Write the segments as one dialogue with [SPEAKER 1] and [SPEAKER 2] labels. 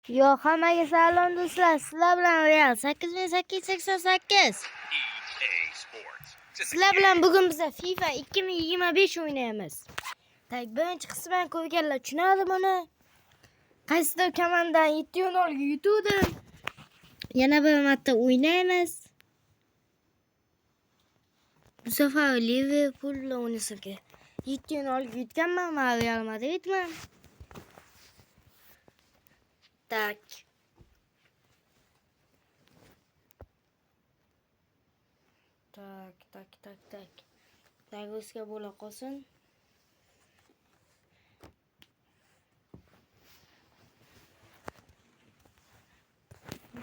[SPEAKER 1] Yo'q, hammaga salom do'stlar. Sizlar bilan Real 8888. Sizlar bilan bugun biz FIFA 2025 o'ynaymiz. Tak, birinchi qismdan ko'rganlar tushunadi buni. Qaysidir komandadan 7-0 yutuvdim. Yana bir marta o'ynaymiz. Bu safar Liverpool bilan o'ynasak. 7-0 yutganman, men Real Madridman. Tak. Tak. Dagosga bo'la qolsin.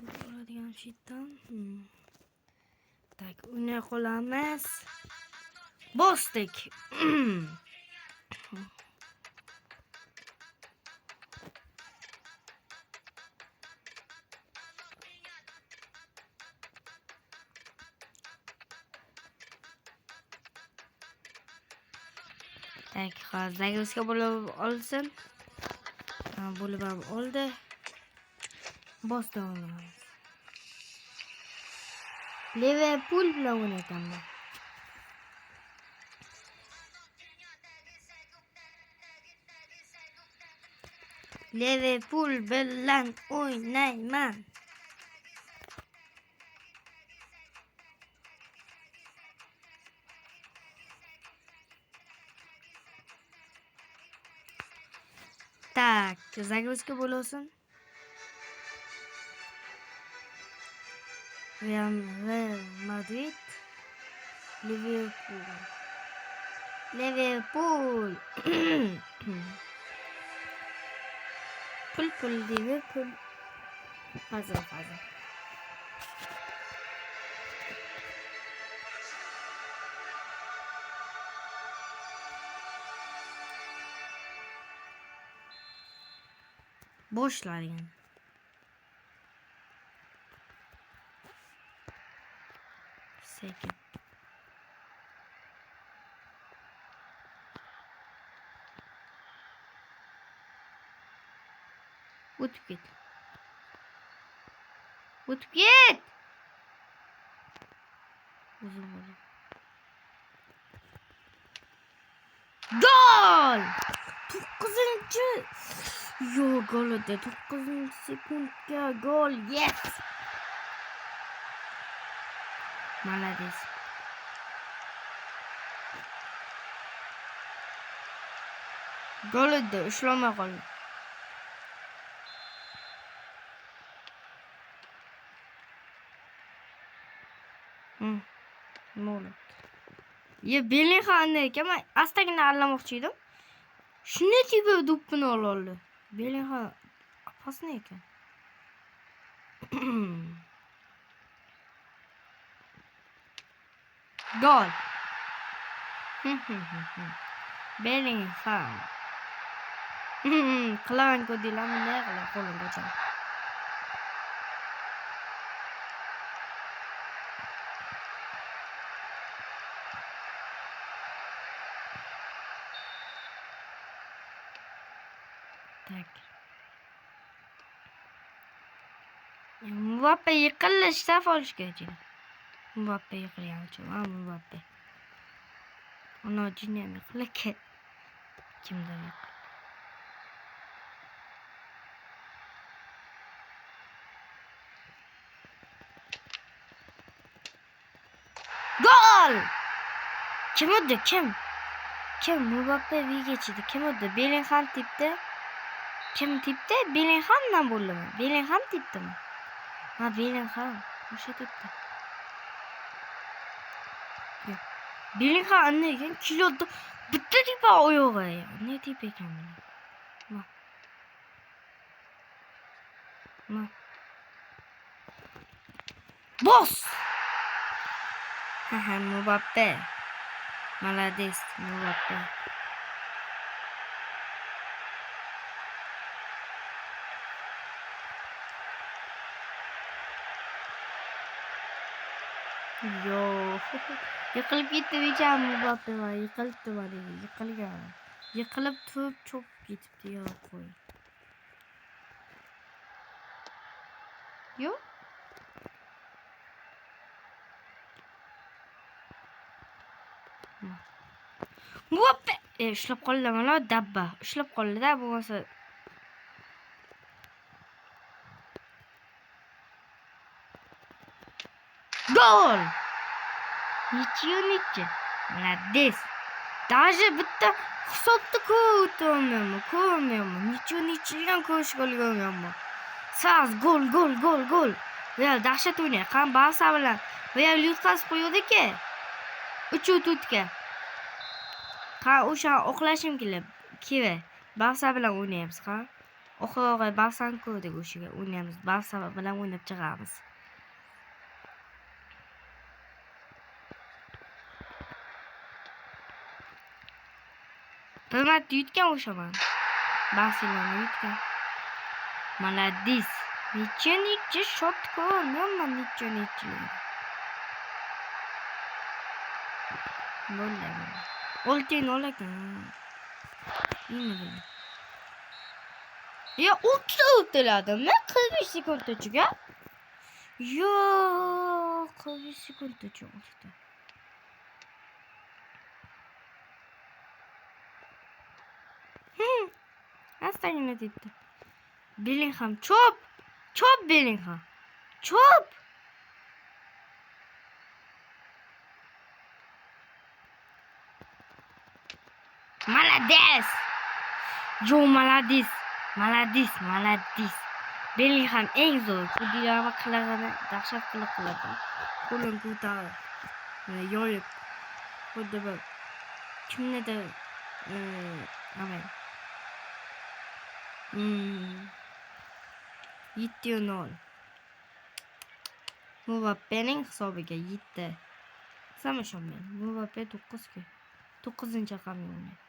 [SPEAKER 1] Bo'ladigan shitdan. Tak, o'ynay qolamiz. Bosdik. Tak, hozir Dagosga bo'lib olsin. Bo'lib ham oldi. Bosdi o'ynaymiz. Liverpool bilan o'ynayapman. Liverpool bilan o'ynayman. Tak, Zagosga bo'lsin. Real Madrid, Liverpool. Pul Liverpool. Hazır. Boşlar yani. Sekin. Utup git. Uzun böyle. Gol! 9. Yo, gol öde. 9. sekundga gol. Yes! Молодец. Gol öde. Ushlamay qoldi. Ne oldu? Ya Bellingham ekan, men astagina allamoqchi edim. Shunday tipi do'ppini oldi. Bellingham opasni ekan. Gol. Bellingham. Qilaman deylarmi, ne qilay qo'lim ko'chadi. Tak. Mbappe yiqilishda olishga kerak. Mbappe yiqilyapti. Mbappe. Ona jinni yiqilaka. Kimdir yiqil. Gol! Kim oldu? Kim Mbappe geçti? Kim oldu? Bellingham tipte. Kim tipte? Bellinghamdan bo'ldimi? Bellingham tipdimi? Ha, Bellingham. O'sha tipte. Bellingham ne ekan? Kiloda bitta tipa oyog'i. Ne tip ekan buni? Ma. Boss! Ha, Mbappe. Молодец, Mbappe. Yo, yiqilib ketdi becham Mbappe va yiqilibdi bari, yiqilgan. Yiqilib turib cho'p ketibdi, yo qo'y. Yo'q. Mbappe ushlab qoldi mana dabba. Ushlab qoldi-da bo'lmasa. Gol! Ничего. Молодец. Даже bitta hisobni ko'rmayman. Nicho'dan ko'rishga ulgurmayman. Saz gol. Real dahshat o'ynaydi. Qan Barsa bilan Real yutqazib qo'ydi-ku. 3-4 ga. Qa o'sha oqlashim kerak. Barsa bilan o'ynaymiz, qa. Oxirgi Barsani ko'rdik o'shaga o'ynaymiz. Barsa bilan o'ynab chiqamiz. Penalti yutgan o'shaman. Barselona yutgan. Молодец. Nicho shot ko'rmayman, nicho. Bo'ldi. Oltin olakan. Nima? Ya 30 o'tdiladimi? 45 sekund ichiga. Yo'q, 45 sekund ichiga. Astagina debdi. Bellingham chop Bellingham. Chop. Молодец. Yo, молодец. Bellingham eng zo'r. Bu Dinamo qilagani dahshat qiladi. Qo'lini ko'tarib, yoyib. Xuddi bir kimnidir aman. 7-0. Mbappening hisobiga 7. Samashonman. Mbappe 9 ga. 9-raqamga o'ynaydi.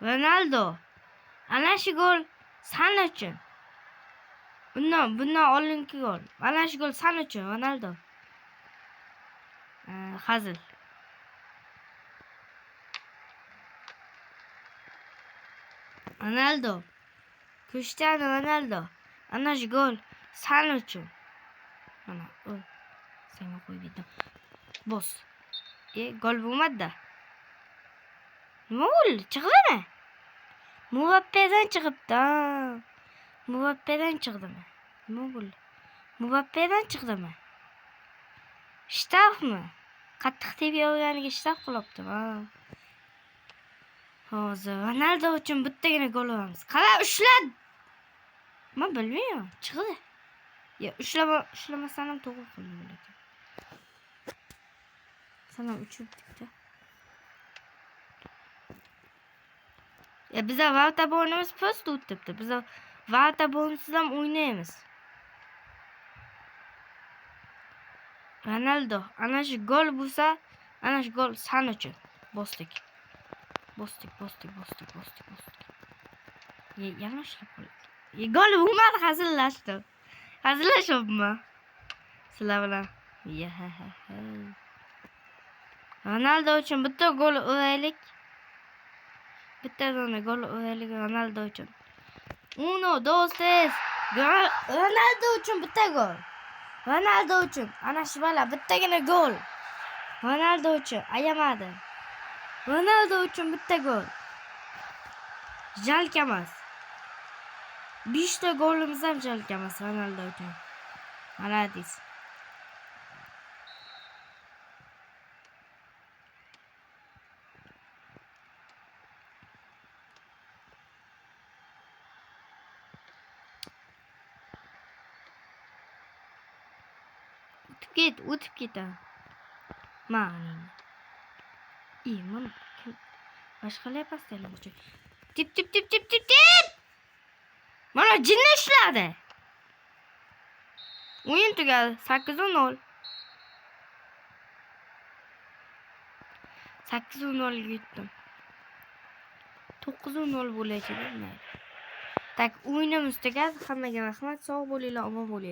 [SPEAKER 1] Ronaldo. Ana shu gol san uchun. Bundan oldingi gol. Ana shu gol san uchun Ronaldo. Hazil. Ronaldo. Cristiano Ronaldo. Ana shu gol san uchun. Mana, senga qo'yib yedim. Bos. Gol bo'lmadi-da. Nima bo'ldi? Chiqdimi? Mbappedan chiqibdi. Mbappedan chiqdimi? Nima bo'ldi? Mbappedan chiqdimi? Shtafmi? Qattiq teb yorganiga shtaf qilibdi-mi? Hozir Ronaldo uchun bittagina gol uramiz. Qara ushlad. Men bilmayman, chiqdi. Ya ushlamasam ham to'g'ri qildim lekin. Sana uchirdik-da. Ya bizlar Valta bo'ynimiz post o'tibdi. Bizlar Valta bo'ynisiz ham o'ynaymiz. Ronaldo, ana shu gol bo'lsa, ana shu gol san uchun. Bosdik. Yana ushlab qoldi. Gol bo'lmadi, hazillashdim. Hazillashyapmi? Sizlar bilan. Ronaldo uchun bitta gol uraylik. Bittadan gol uraylik Ronaldo uchun. 1, 2, 3. Ronaldo uchun bitta gol. Ronaldo uchun ana shu bala bittagina gol. Ronaldo uchun ayamadi. Ronaldo uchun bitta gol. Jalk emas. 5 ta golimiz ham jalk emas Ronaldo uchun. Молодец. O'tib ketadi. Ma'lum. Mana boshqalar pastalar. Tip. Mana jinni ishladi. O'yin tugadi. 8-0. 8-0 ga yutdim. 9-0 bo'ladi. Tak o'yinimiz tugadi. Hammaga rahmat. Sog' bo'linglar, omon bo'linglar.